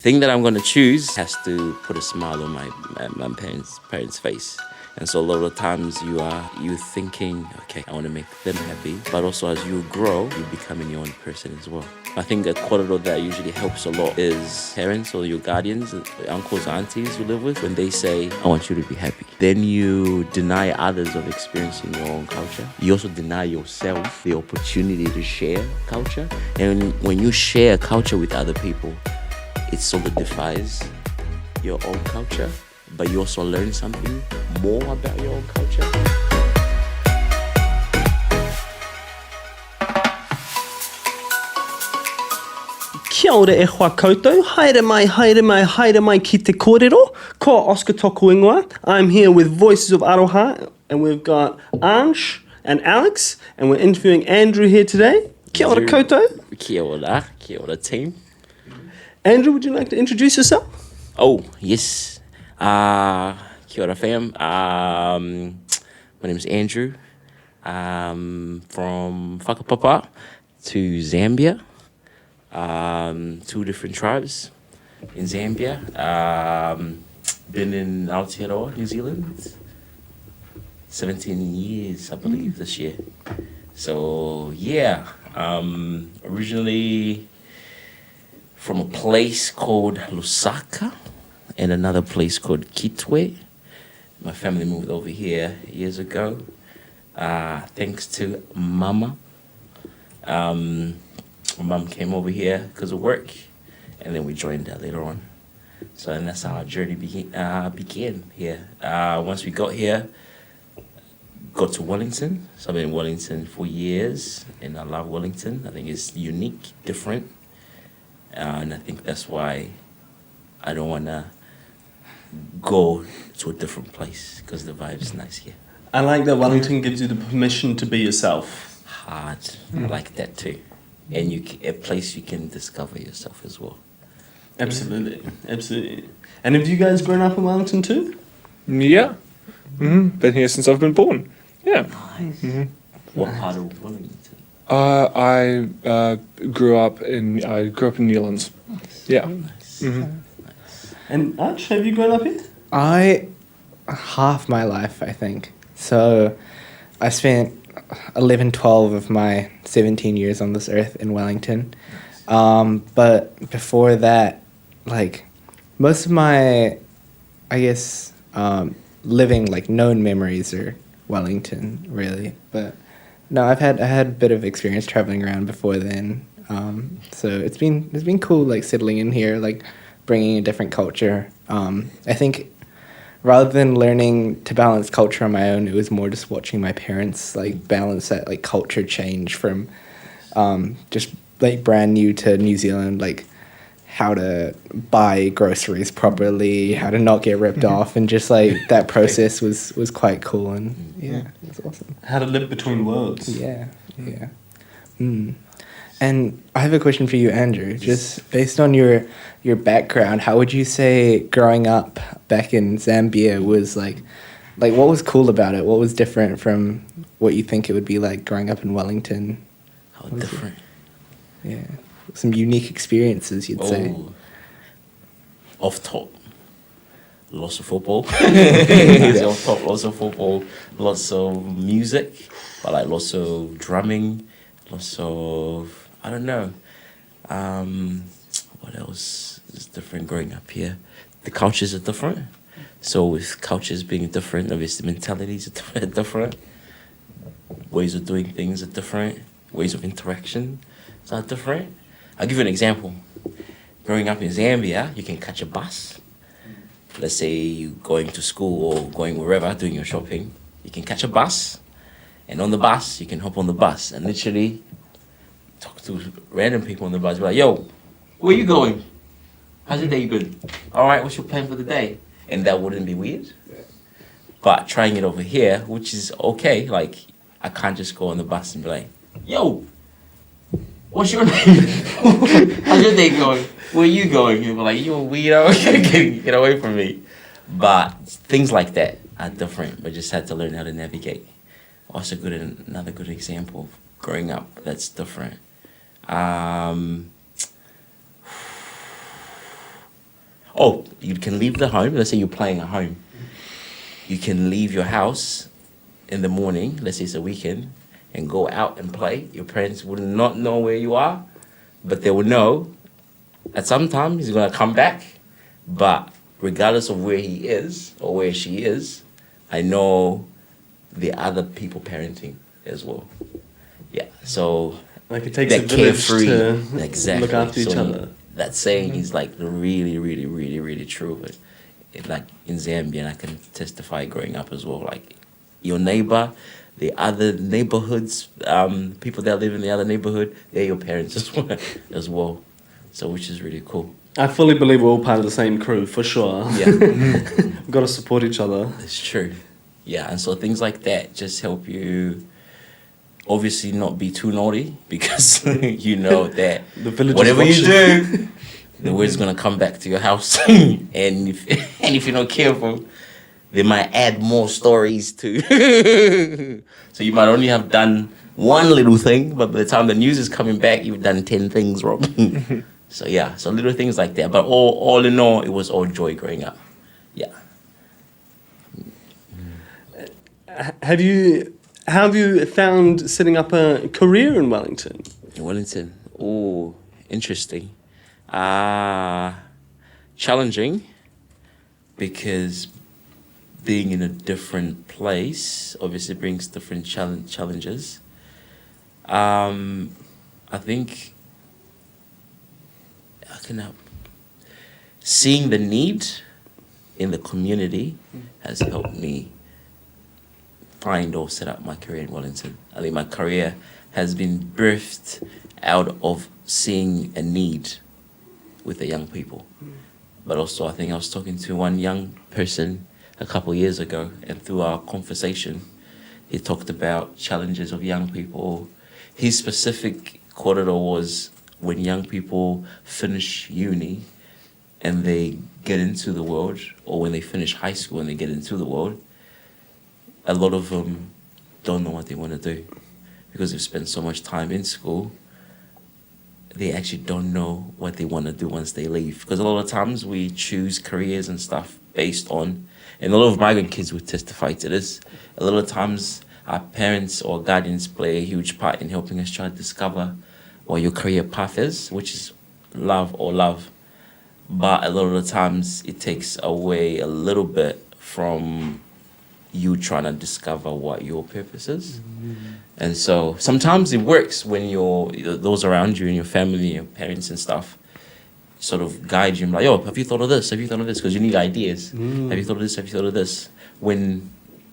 thing that I'm gonna choose has to put a smile on my parents' face. And so a lot of times you thinking, okay, I want to make them happy, but also as you grow, you're becoming your own person as well. I think a quality that usually helps a lot is parents or your guardians, uncles, aunties you live with, when they say, I want you to be happy. Then you deny others of experiencing your own culture. You also deny yourself the opportunity to share culture. And when you share culture with other people, it solidifies your own culture, but you also learn something more about your own culture. Kia ora e hoa koutou, haere mai ki te kōrero, ko Oscar Toku Ingoa. I'm here with Voices of Aroha, and we've got Ange and Alex, and we're interviewing Andrew here today. Kia ora koutou. Kia ora team. Andrew, would you like to introduce yourself? Oh, yes. Kia ora fam. My name is Andrew. From Whakapapa to Zambia. 2 different tribes in Zambia. Been in Aotearoa, New Zealand. 17 years, I believe, this year. So, yeah. Originally from a place called Lusaka and another place called Kitwe. My family moved over here years ago, thanks to Mama. My mom came over here because of work, and then we joined her later on. So and that's how our journey began here. Once we got here, got to Wellington. So I've been in Wellington for years, and I love Wellington. I think it's unique, different. And I think that's why I don't want to go to a different place, because the vibe's nice here. I like that Wellington gives you the permission to be yourself. Hard. I like that too. And a place you can discover yourself as well. Absolutely, absolutely. And have you guys grown up in Wellington too? Yeah. Been here since I've been born. Yeah. Nice. What part of Wellington? I grew up in Newlands. Nice. Yeah. Nice. Nice. And Arch, have you grown up here? Half my life, I think. So I spent 11, 12 of my 17 years on this earth in Wellington. But before that, like, most of my, I guess, living, like, known memories are Wellington, really. But no, I had a bit of experience traveling around before then. So it's been cool, like, settling in here, like, bringing a different culture. I think rather than learning to balance culture on my own, it was more just watching my parents, like, balance that, like, culture change from just, like, brand new to New Zealand, like, how to buy groceries properly, how to not get ripped off, and just, like, that process was quite cool, and yeah, it was awesome. How to live between worlds. Yeah. And I have a question for you, Andrew. Just based on your background, how would you say growing up back in Zambia was like what was cool about it? What was different from what you think it would be like growing up in Wellington? How different? Yeah, some unique experiences, you'd say. Off top, lots of football. Off top, lots of football, lots of music, but like lots of drumming, lots of, I don't know. What else is different growing up here? The cultures are different. So with cultures being different, obviously mentalities are different. Ways of doing things are different. Ways of interaction are different. I'll give you an example. Growing up in Zambia, you can catch a bus. Let's say you're going to school or going wherever, doing your shopping. You can catch a bus, and on the bus, you can hop on the bus and literally talk to random people on the bus. Be like, yo, where you going? How's your day been? All right, what's your plan for the day? And that wouldn't be weird. But trying it over here, which is okay, like, I can't just go on the bus and be like, yo, what's your name? How's your day going? Where you going? You'll be like, you a weirdo, get away from me. But things like that are different, but just had to learn how to navigate. Also another good example of growing up that's different. Oh, you can leave the home. Let's say you're playing at home. You can leave your house in the morning, let's say it's a weekend, and go out and play. Your parents will not know where you are, but they will know at some time he's going to come back. But regardless of where he is or where she is, I know the other people parenting as well. Yeah, so Like it takes a that village carefree, to exactly. look after each So other. that saying is like really, really, really, really true. But like in Zambia, and I can testify growing up as well. Like your neighbor, the other neighborhoods, people that live in the other neighborhood, they're your parents as well. So which is really cool. I fully believe we're all part of the same crew, for sure. Yeah, We've got to support each other. it's true. Yeah, and so things like that just help you. Obviously, not be too naughty because you know that The village is whatever you watching. do, the word's gonna come back to your house, and if you're not careful, they might add more stories to. So you might only have done one little thing, but by the time the news is coming back, you've done 10 things wrong. So yeah, so little things like that. But all in all, it was all joy growing up. Yeah. How have you found setting up a career in Wellington? In Wellington. Oh, interesting. Challenging because being in a different place obviously brings different challenges. I think seeing the need in the community has helped me find or set up my career in Wellington. I think my career has been birthed out of seeing a need with the young people. But also I think I was talking to one young person a couple of years ago, and through our conversation, he talked about challenges of young people. His specific corridor was when young people finish uni and they get into the world, or when they finish high school and they get into the world, a lot of them don't know what they want to do because they've spent so much time in school. They actually don't know what they want to do once they leave. Because a lot of times we choose careers and stuff based on, and a lot of migrant kids would testify to this, a lot of times our parents or guardians play a huge part in helping us try to discover what your career path is, which is love. But a lot of the times it takes away a little bit from you trying to discover what your purpose is. And so sometimes it works when those around you and your family, your parents and stuff, sort of guide you, like, yo, have you thought of this? Have you thought of this? Because you need ideas. Have you thought of this? Have you thought of this? When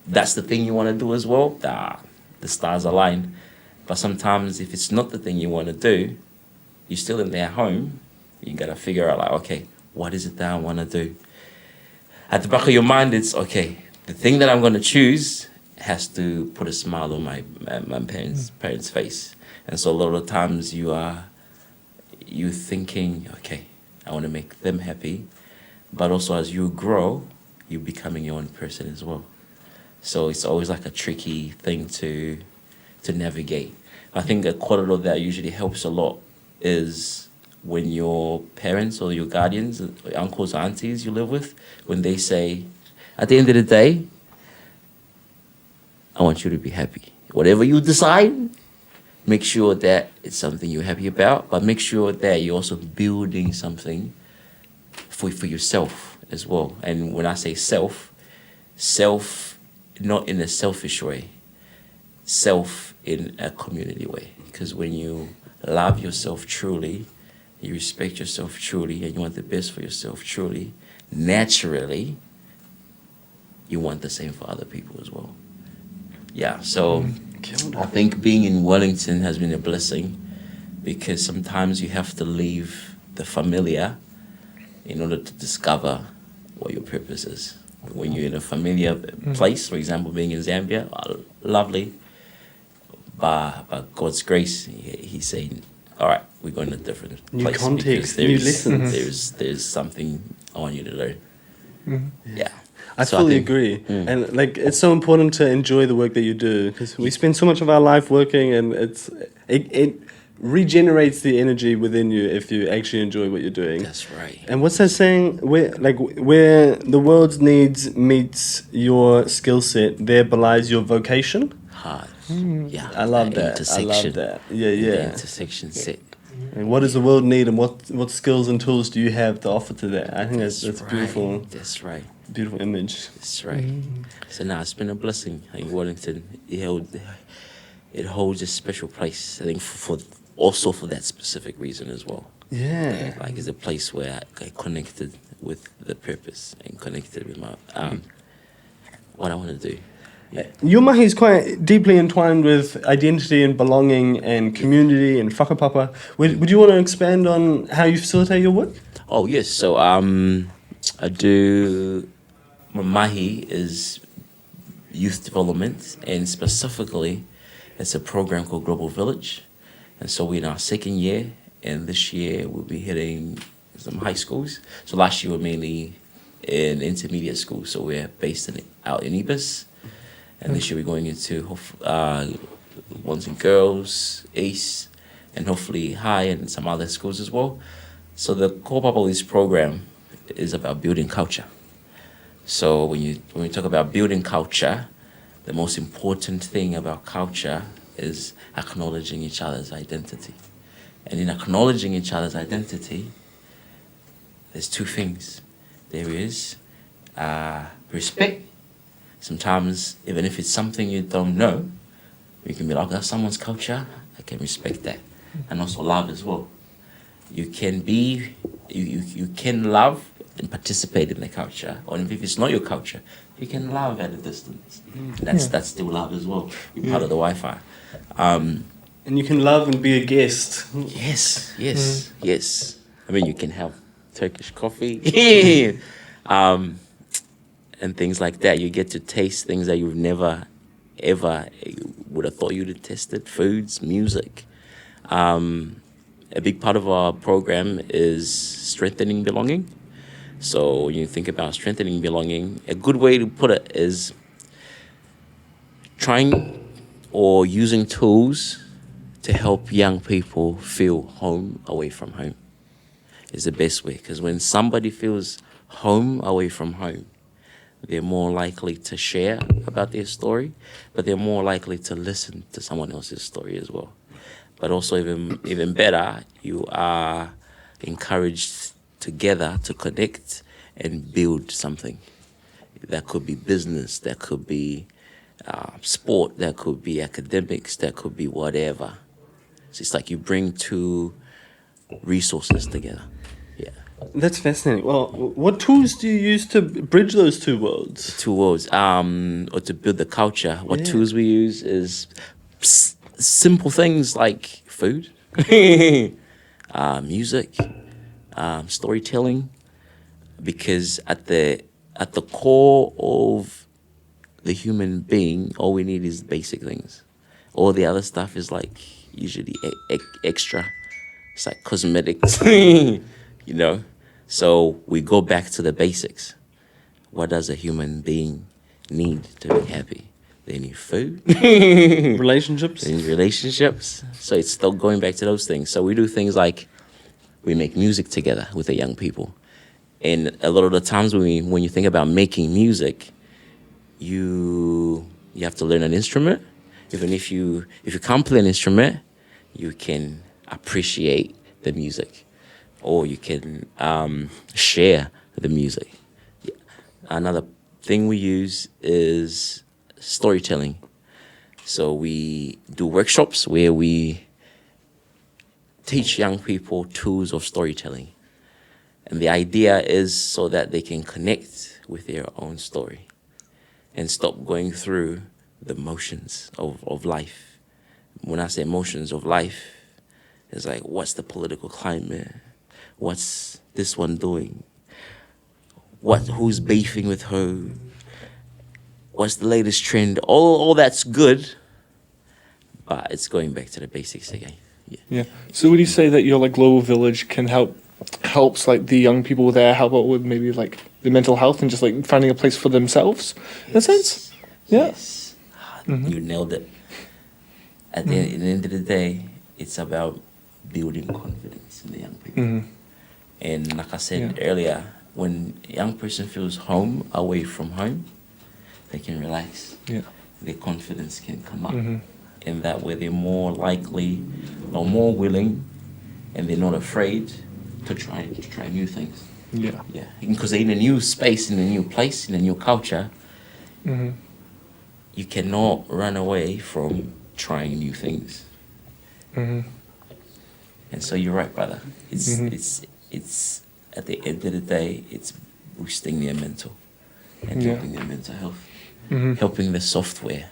that's the thing you want to do as well, the stars align. But sometimes if it's not the thing you want to do, you're still in their home, you got to figure out, like, okay, what is it that I want to do? At the back of your mind, it's, okay, the thing that I'm going to choose has to put a smile on my parents' face. And so a lot of times you thinking, okay, I want to make them happy. But also as you grow, you're becoming your own person as well. So it's always like a tricky thing to navigate. I think a corridor that usually helps a lot is when your parents or your guardians, or uncles or aunties you live with, when they say, at the end of the day, I want you to be happy. Whatever you decide, make sure that it's something you're happy about, but make sure that you're also building something for yourself as well. And when I say self, not in a selfish way, self in a community way. Because when you love yourself truly, you respect yourself truly, and you want the best for yourself truly, naturally, you want the same for other people as well. Yeah, so I think being in Wellington has been a blessing because sometimes you have to leave the familiar in order to discover what your purpose is. When you're in a familiar place, for example, being in Zambia, lovely, but by God's grace, He's saying, all right, we're going to a different New place. context, because new lessons. There's something I want you to learn. Yeah. I So fully think- agree. And like, it's so important to enjoy the work that you do because we spend so much of our life working, and it regenerates the energy within you if you actually enjoy what you're doing. That's right. And what's that saying? Where the world's needs meets your skill set, there belies your vocation. Hard. Yeah. I love that. I Intersection. love that. Yeah, The yeah. intersection set. And what does the world need, and what skills and tools do you have to offer to that? I think that's right. beautiful. That's right. Beautiful image. That's right. So now it's been a blessing. I think Wellington, it holds a special place. I think for also for that specific reason as well. Yeah. Like it's a place where I connected with the purpose and connected with my what I want to do. Yeah. Your mahi is quite deeply entwined with identity and belonging and community and whakapapa. Would you want to expand on how you facilitate your work? Oh yes. So I do. My mahi is youth development, and specifically, it's a program called Global Village. And so we're in our second year, and this year we'll be hitting some high schools. So last year we were mainly in intermediate schools, so we're based out in Ibis. And this year we're going into ones and girls, ACE, and hopefully high and some other schools as well. So the core part of this program is about building culture. So when we talk about building culture, the most important thing about culture is acknowledging each other's identity. And in acknowledging each other's identity, there's two things. There is respect. Sometimes, even if it's something you don't know, you can be like, that's someone's culture, I can respect that. And also love as well. You can love and participate in the culture, or if it's not your culture, you can love at a distance. That's still love as well. You're part of the Wi-Fi. And you can love and be a guest. Yes. I mean, you can have Turkish coffee, and things like that. You get to taste things that you've never, ever would have thought you'd have tested. Foods, music. A big part of our program is strengthening belonging. So when you think about strengthening belonging, a good way to put it is trying or using tools to help young people feel home away from home is the best way. Because when somebody feels home away from home, they're more likely to share about their story, but they're more likely to listen to someone else's story as well. But also even better, you are encouraged together to connect and build something. That could be business, that could be sport, that could be academics, that could be whatever. So it's like you bring two resources together. Yeah. That's fascinating. Well, what tools do you use to bridge those two worlds? Two worlds, or to build the culture. What tools we use is simple things like food, music, storytelling, because at the core of the human being, all we need is basic things. All the other stuff is like usually extra. It's like cosmetics, you know? So we go back to the basics. What does a human being need to be happy? They need food. Relationships? They need relationships. So it's still going back to those things. So we do things like we make music together with the young people. And a lot of the times when you think about making music, you have to learn an instrument. Even if you can't play an instrument, you can appreciate the music, or you can share the music. Yeah. Another thing we use is storytelling. So we do workshops where we teach young people tools of storytelling. And the idea is so that they can connect with their own story and stop going through the motions of life. When I say motions of life, it's like, what's the political climate? What's this one doing? Who's beefing with who? What's the latest trend? All that's good, but it's going back to the basics again. Yeah. So would you say that your like global village can helps like the young people there help out with maybe like the mental health and just like finding a place for themselves in a sense? Yeah. Yes. You nailed it. At the end of the day, it's about building confidence in the young people. And like I said earlier, when a young person feels home away from home, they can relax. Yeah. Their confidence can come up. And that way they're more likely or more willing, and they're not afraid to try new things. Yeah. Yeah, because they're in a new space, in a new place, in a new culture. You cannot run away from trying new things. And so you're right, brother. It's at the end of the day, it's boosting their mental and helping their mental health, helping the software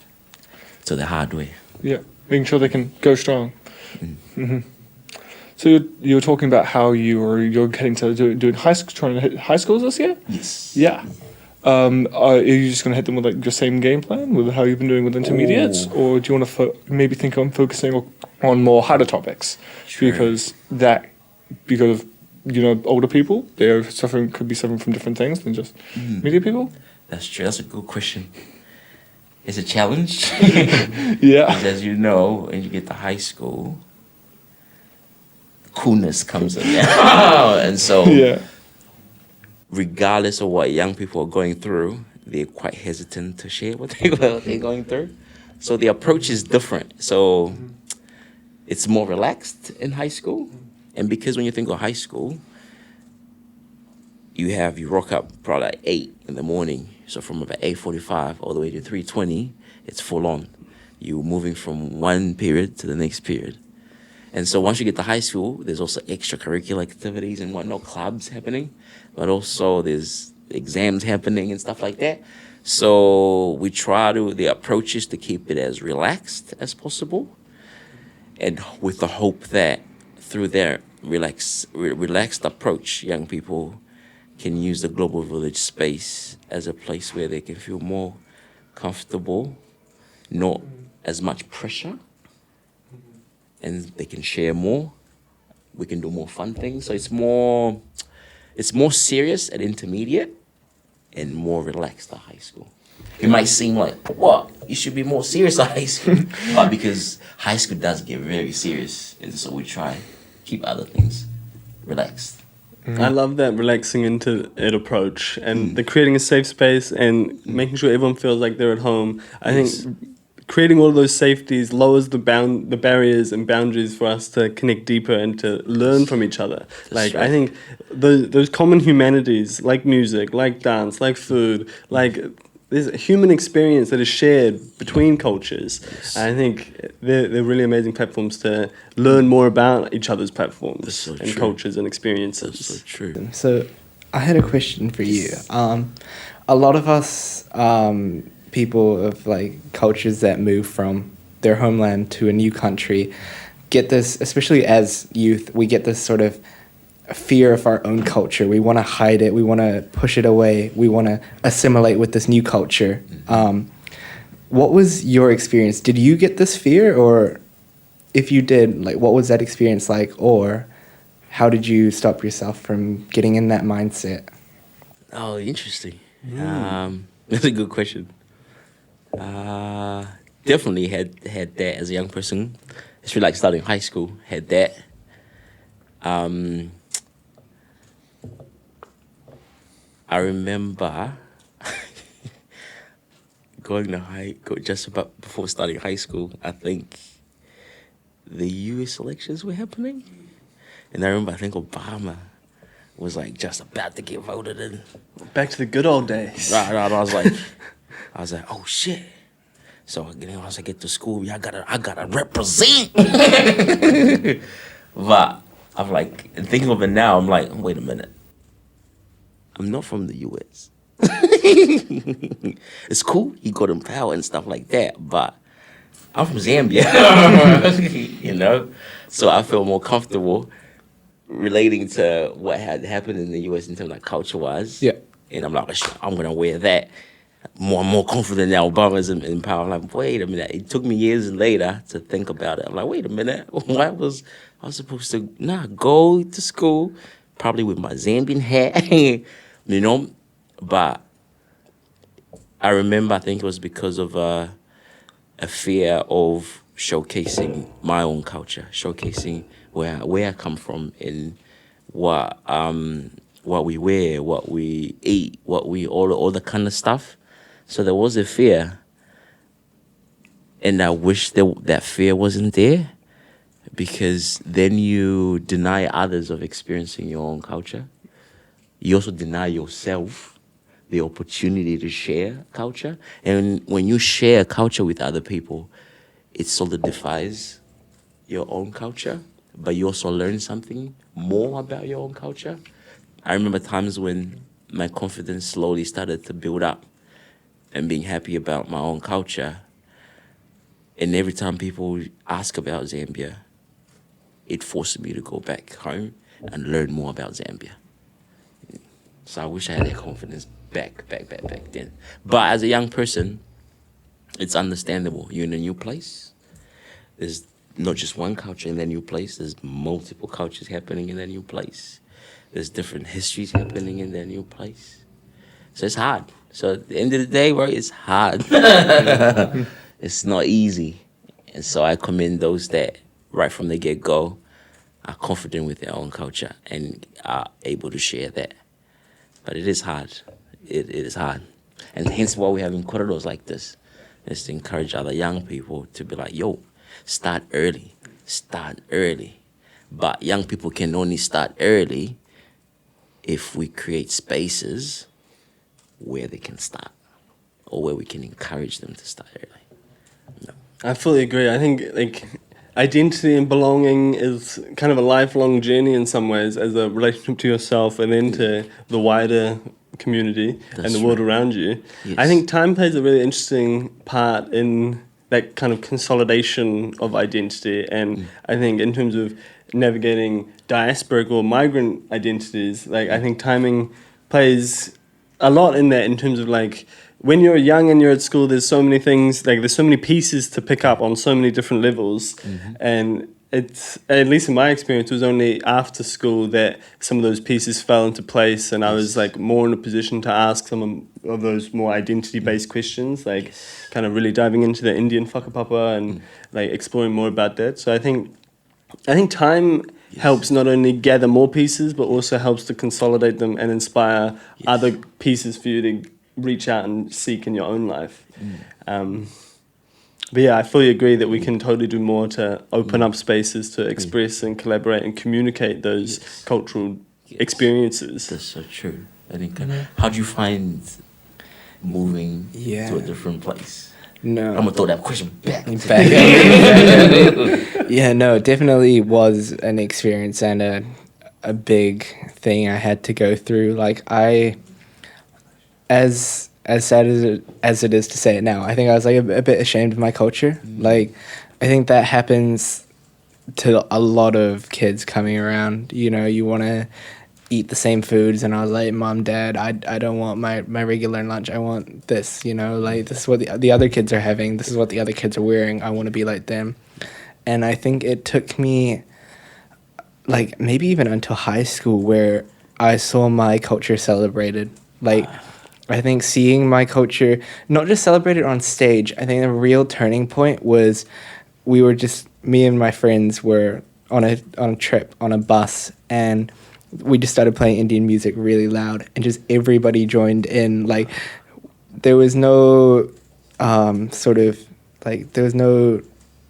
to the hardware. Yeah, making sure they can go strong. So you were talking about how you're getting to doing trying to hit high schools this year. Yes. Yeah. Are you just going to hit them with like your same game plan with how you've been doing with intermediates, or do you want to maybe think on focusing on more harder topics? Sure. Because of older people, could be suffering from different things than just media people. That's true. That's a good question. It's a challenge. Yeah. Because as you know, when you get to high school, coolness comes in there. And so, regardless of what young people are going through, they're quite hesitant to share what they're going through. So the approach is different. So it's more relaxed in high school. And because when you think of high school, you rock up probably at 8 in the morning. So from about 8:45 all the way to 3:20, it's full on. You're moving from one period to the next period. And so once you get to high school, there's also extracurricular activities and whatnot, clubs happening, but also there's exams happening and stuff like that. So the approach is to keep it as relaxed as possible, and with the hope that through their relaxed approach, young people can use the Global Village space as a place where they can feel more comfortable, not as much pressure, and they can share more. We can do more fun things. So it's more serious at intermediate and more relaxed at high school. It might seem like, what? You should be more serious at high school. But because high school does get very serious, and so we try keep other things relaxed. I love that relaxing into it approach and the creating a safe space and making sure everyone feels like they're at home. I think creating all of those safeties lowers the barriers and boundaries for us to connect deeper and to learn from each other. That's right. I think those common humanities like music, like dance, like food, like there's a human experience that is shared between cultures. Yes. I think they're really amazing platforms to learn more about each other's platforms So and true. cultures and experiences. That's so true. So I had a question for you. A lot of us people of like cultures that move from their homeland to a new country get this, especially as youth, we get this sort of fear of our own culture. We want to hide it. We want to push it away. We want to assimilate with this new culture. What was your experience? Did you get this fear, or if you did, like, what was that experience like, or how did you stop yourself from getting in that mindset? Oh, interesting. That's a good question. Definitely had that as a young person. It's really like starting high school. Had that. I remember just about before starting high school. I think the U.S. elections were happening, and I think Obama was like just about to get voted in. Back to the good old days. Right. I was like, oh shit. So once I get to school, I gotta represent. But I'm like thinking of it now. I'm like, wait a minute. I'm not from the U.S. It's cool. He got in power and stuff like that, but I'm from Zambia. So I feel more comfortable relating to what had happened in the U.S. in terms of culture-wise. Yeah. And I'm like, I'm gonna wear that. More confident that Obama's in power. I'm like, wait a minute. It took me years later to think about it. I'm like, wait a minute. I was supposed to go to school, probably with my Zambian hat, But I remember, I think it was because of a fear of showcasing my own culture, showcasing where I come from, and what we wear, what we eat, all the kind of stuff. So there was a fear, and I wish that fear wasn't there, because then you deny others of experiencing your own culture. You also deny yourself the opportunity to share culture. And when you share culture with other people, it solidifies your own culture, but you also learn something more about your own culture. I remember times when my confidence slowly started to build up and being happy about my own culture. And every time people ask about Zambia, it forced me to go back home and learn more about Zambia. So I wish I had that confidence back then. But as a young person, it's understandable. You're in a new place. There's not just one culture in that new place. There's multiple cultures happening in that new place. There's different histories happening in that new place. So it's hard. So at the end of the day, bro, it's hard. It's not easy. And so I commend those that right from the get-go are confident with their own culture and are able to share that. But it is hard. It is hard. And hence why we're having corridors like this, is to encourage other young people to be like, yo, start early. Start early. But young people can only start early if we create spaces where they can start, or where we can encourage them to start early. I fully agree. I think like identity and belonging is kind of a lifelong journey in some ways, as a relationship to yourself and then to the wider community and the world around you. Yes. I think time plays a really interesting part in that kind of consolidation of identity, and I think in terms of navigating diasporic or migrant identities, like I think timing plays a lot in that, in terms of like when you're young and you're at school, there's so many things, like there's so many pieces to pick up on so many different levels. And it's, at least in my experience, it was only after school that some of those pieces fell into place, and I was like more in a position to ask some of those more identity-based questions, like kind of really diving into the Indian whakapapa and like exploring more about that. So I think time helps not only gather more pieces, but also helps to consolidate them and inspire other pieces for you to reach out and seek in your own life. But yeah, I fully agree that we can totally do more to open up spaces to express and collaborate and communicate those cultural experiences. That's so true. I think, how do you find moving to a different place? No. I'm gonna throw that question back. Yeah, no, it definitely was an experience and a big thing I had to go through. Like as sad as it is to say it now, I think I was like a bit ashamed of my culture. Like, I think that happens to a lot of kids coming around. You know, you want to eat the same foods, and I was like, Mom, Dad, I don't want my regular lunch. I want this, you know, like this is what the other kids are having. This is what the other kids are wearing. I want to be like them. And I think it took me like maybe even until high school where I saw my culture celebrated. Like, I think seeing my culture not just celebrated on stage, I think the real turning point was me and my friends were on a trip on a bus, and we just started playing Indian music really loud, and just everybody joined in. Like, there was no there was no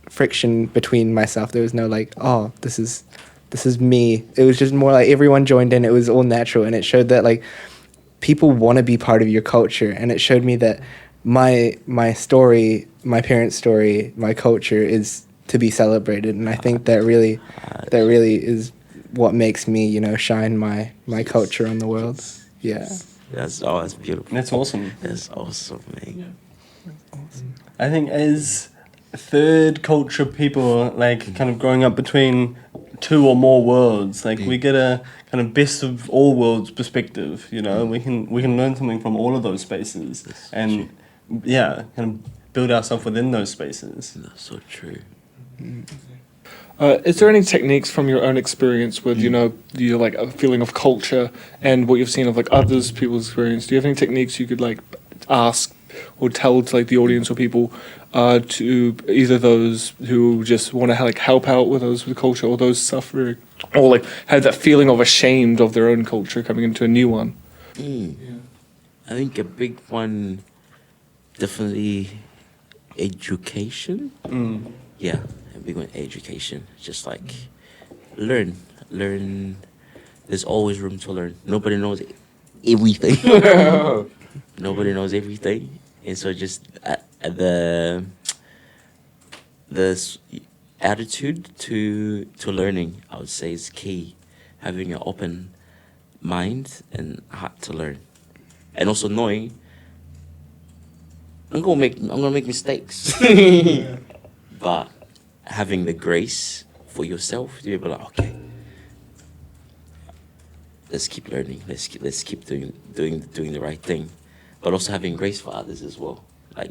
friction between myself. There was no like, oh, this is me. It was just more like everyone joined in. It was all natural, and it showed that like people want to be part of your culture, and it showed me that my story, my parents' story, my culture is to be celebrated, and I think that really is what makes me, you know, shine my culture on the world. Yeah. That's beautiful. That's awesome. That's awesome, man. I think as third culture people, like kind of growing up between two or more worlds, like we get a kind of best of all worlds perspective, you know. We can learn something from all of those spaces. That's and true. Yeah, kind of build ourselves within those spaces. That's so true. Is there any techniques from your own experience with, you know, your like a feeling of culture and what you've seen of like others people's experience? Do you have any techniques you could like ask or tell to like the audience or people, to either those who just want to like help out with those with culture, or those suffering, or like have that feeling of ashamed of their own culture coming into a new one? I think a big one, definitely education. Yeah, a big one, education. Just like learn. There's always room to learn. Nobody knows everything. Nobody knows everything, and so just the attitude to learning, I would say, is key. Having an open mind and heart to learn, and also knowing I'm gonna make mistakes, but having the grace for yourself to be able to, okay, let's keep learning, let's keep doing the right thing, but also having grace for others as well. Like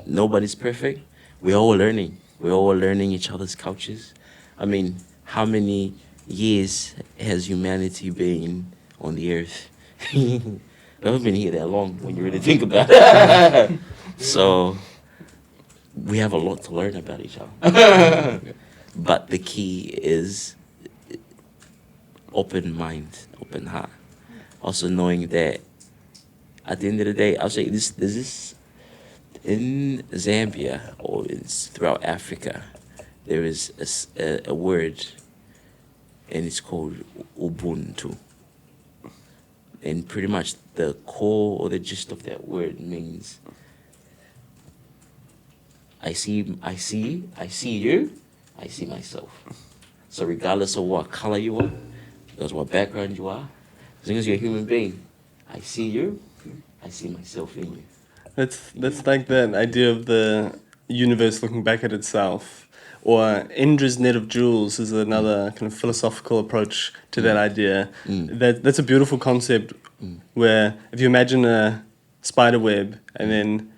nobody's perfect. We're all learning each other's cultures. I mean, how many years has humanity been on the earth? We haven't been here that long when you really think about it. So we have a lot to learn about each other. But the key is open mind, open heart. Also knowing that at the end of the day, I'll say this in Zambia or throughout Africa, there is a word, and it's called Ubuntu. And pretty much the core or the gist of that word means I see you, I see myself. So regardless of what color you are, regardless of what background you are, as long as you're a human being, I see you, I see myself in you. That's like that idea of the universe looking back at itself. Or Indra's net of jewels is another kind of philosophical approach to that idea. That's a beautiful concept where if you imagine a spider web and then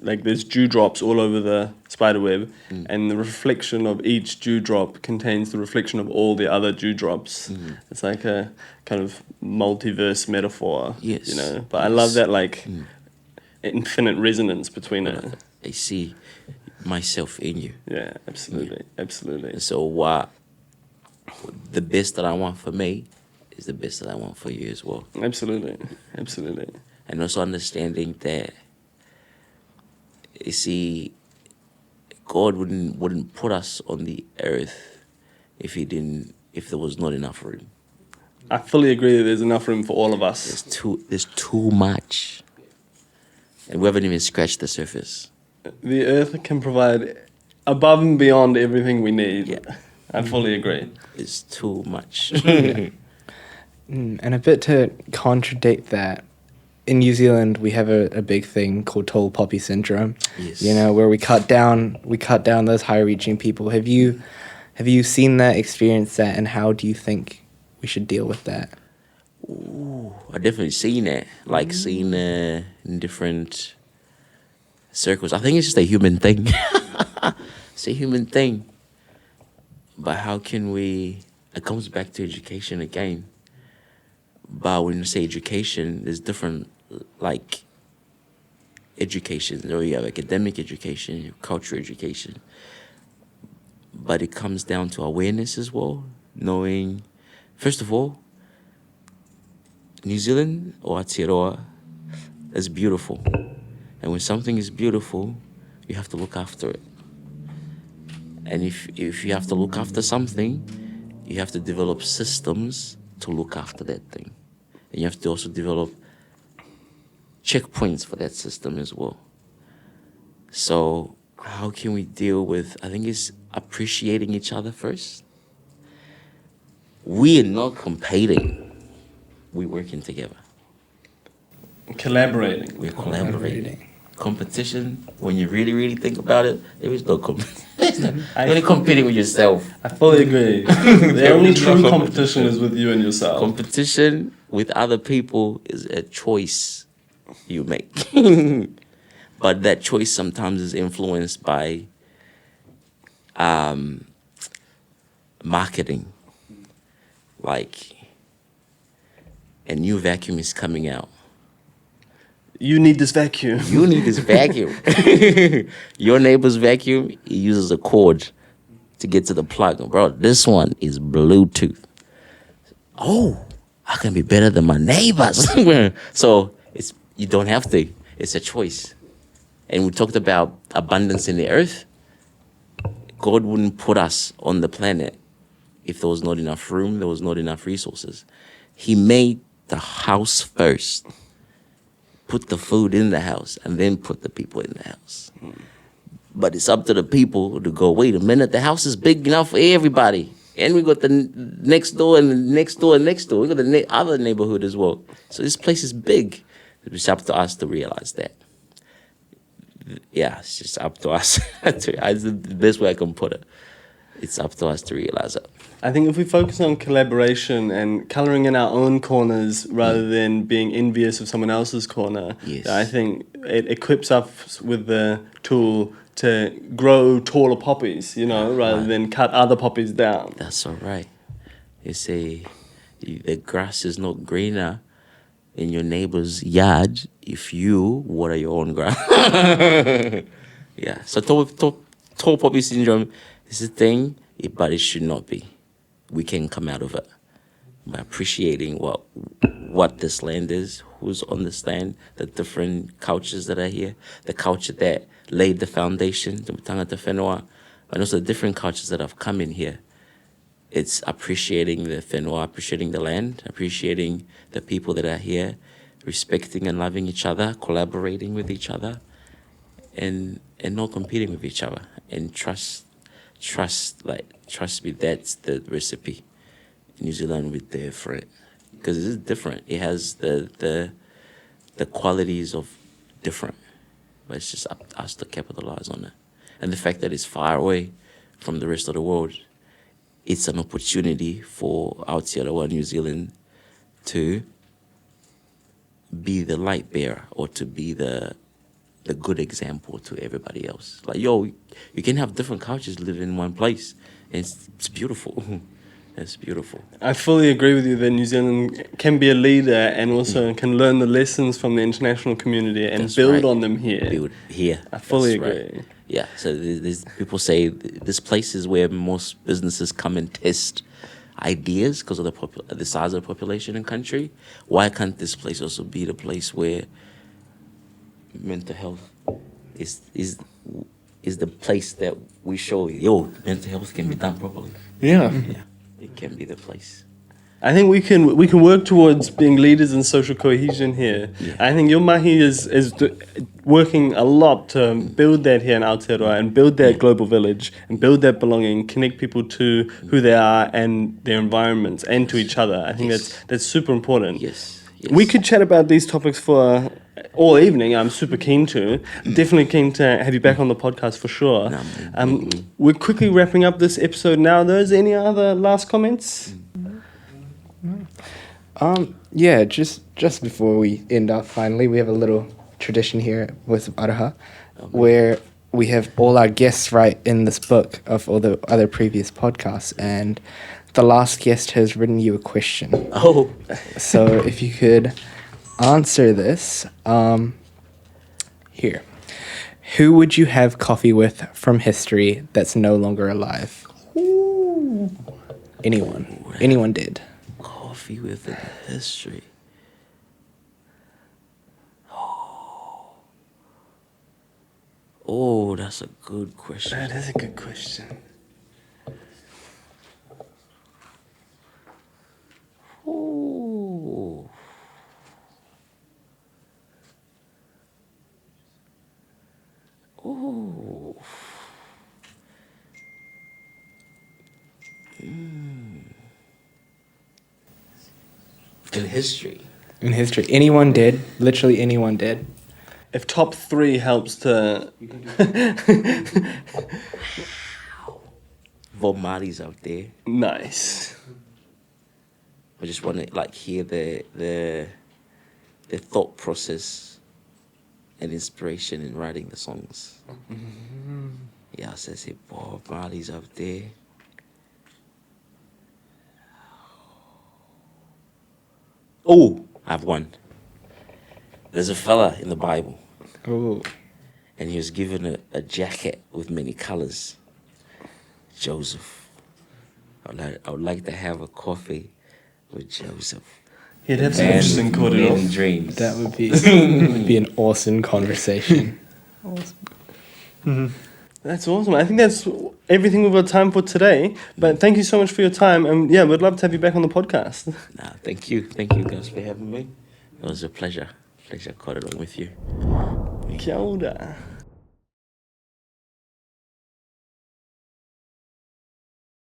like there's dewdrops all over the spider web and the reflection of each dewdrop contains the reflection of all the other dewdrops. It's like a kind of multiverse metaphor, Yes. you know. But I love that like infinite resonance between it. I see myself in you. Yeah, absolutely, absolutely. And so the best that I want for me is the best that I want for you as well. Absolutely, absolutely. And also understanding that, you see, God wouldn't put us on the earth if there was not enough room. I fully agree that there's enough room for all of us. There's too much. And we haven't even scratched the surface. The earth can provide above and beyond everything we need. Yeah. I fully agree. It's too much. And a bit to contradict that, in New Zealand we have a big thing called tall poppy syndrome. Yes. You know, where we cut down those high-reaching people. Have you seen that, experienced that, and how do you think we should deal with that? Ooh, I definitely seen that. Like seen in different circles. I think it's just a human thing. It's a human thing. But how can we? It comes back to education again. But when you say education, there's different like education. You know, you have academic education, you have cultural education. But it comes down to awareness as well. Knowing, first of all, New Zealand or Aotearoa is beautiful. And when something is beautiful, you have to look after it. And if you have to look after something, you have to develop systems to look after that thing. And you have to also develop checkpoints for that system as well. So how can we deal with, I think it's appreciating each other first. We are not competing. We're working together. Collaborating. We're collaborating. Competition, when you really, really think about it, there is no competition. You're only competing with yourself. I fully agree. The only true competition is with you and yourself. Competition with other people is a choice you make. But that choice sometimes is influenced by marketing. Like, a new vacuum is coming out. You need this vacuum. You need this vacuum. Your neighbor's vacuum, he uses a cord to get to the plug. Bro, this one is Bluetooth. Oh, I can be better than my neighbors. So you don't have to. It's a choice. And we talked about abundance in the earth. God wouldn't put us on the planet if there was not enough room, there was not enough resources. He made the house first, put the food in the house, and then put the people in the house. But it's up to the people to go, wait a minute, the house is big enough for everybody. And we got the next door and the next door and next door. We got the other neighborhood as well. So this place is big. It's up to us to realize that. Yeah, it's just up to us. It's the best way I can put it. It's up to us to realize it. I think if we focus on collaboration and colouring in our own corners rather than being envious of someone else's corner, Yes. I think it equips us with the tool to grow taller poppies, rather than cut other poppies down. That's all right. You say the grass is not greener in your neighbor's yard if you water your own grass. Yeah. So tall poppy syndrome is a thing, but it should not be. We can come out of it by appreciating what this land is, who's on this land, the different cultures that are here, the culture that laid the foundation, the tangata whenua, and also the different cultures that have come in here. It's appreciating the whenua, appreciating the land, appreciating the people that are here, respecting and loving each other, collaborating with each other, and not competing with each other. And trust me, that's the recipe. New Zealand will be there for it. Because it is different. It has the qualities of different. But it's just up to us to capitalize on it. And the fact that it's far away from the rest of the world, it's an opportunity for Aotearoa New Zealand to be the light bearer or to be the good example to everybody else. Like, you can have different cultures live in one place. And it's beautiful. It's beautiful. I fully agree with you that New Zealand can be a leader and also can learn the lessons from the international community and That's build right. on them here. Build here. I fully That's agree. Right. Yeah, so there's people say this place is where most businesses come and test ideas because of the size of the population and country. Why can't this place also be the place where mental health is the place that we show, mental health can be done properly. Yeah. Yeah, it can be the place. I think we can work towards being leaders in social cohesion here. Yeah. I think your mahi is working a lot to build that here in Aotearoa and build that global village and build that belonging, connect people to who they are and their environments and to each other. I think Yes. that's super important. Yes. We could chat about these topics for all evening. I'm super keen to. Definitely keen to have you back on the podcast for sure. We're quickly wrapping up this episode now. Though, is there any other last comments? Yeah, just before we end up, finally, we have a little tradition here at Voice of Aroha, where we have all our guests write in this book of all the other previous podcasts, and the last guest has written you a question. Oh. So if you could answer this, here. Who would you have coffee with from history that's no longer alive? Ooh. Anyone did. Coffee with in history. Oh, that's a good question. That is a good question. Oh. Oh. In history. In history. Anyone did. Literally anyone did. If top 3 helps to... Vomali's out there. Nice. I just want to hear the thought process and inspiration in writing the songs. Yeah, so I say Bob Marley's out there. Oh, I have one. There's a fella in the Bible, Ooh. and he was given a jacket with many colors. Joseph. I would like to have a coffee with Joseph. He'd have some And interesting kōrero. many dreams. That would be an awesome conversation. That's awesome. I think that's everything we've got time for today. But thank you so much for your time. And yeah, we'd love to have you back on the podcast. Nah, thank you. Thank you guys for having me. It was a pleasure. Pleasure kōrero with you. Kia ora.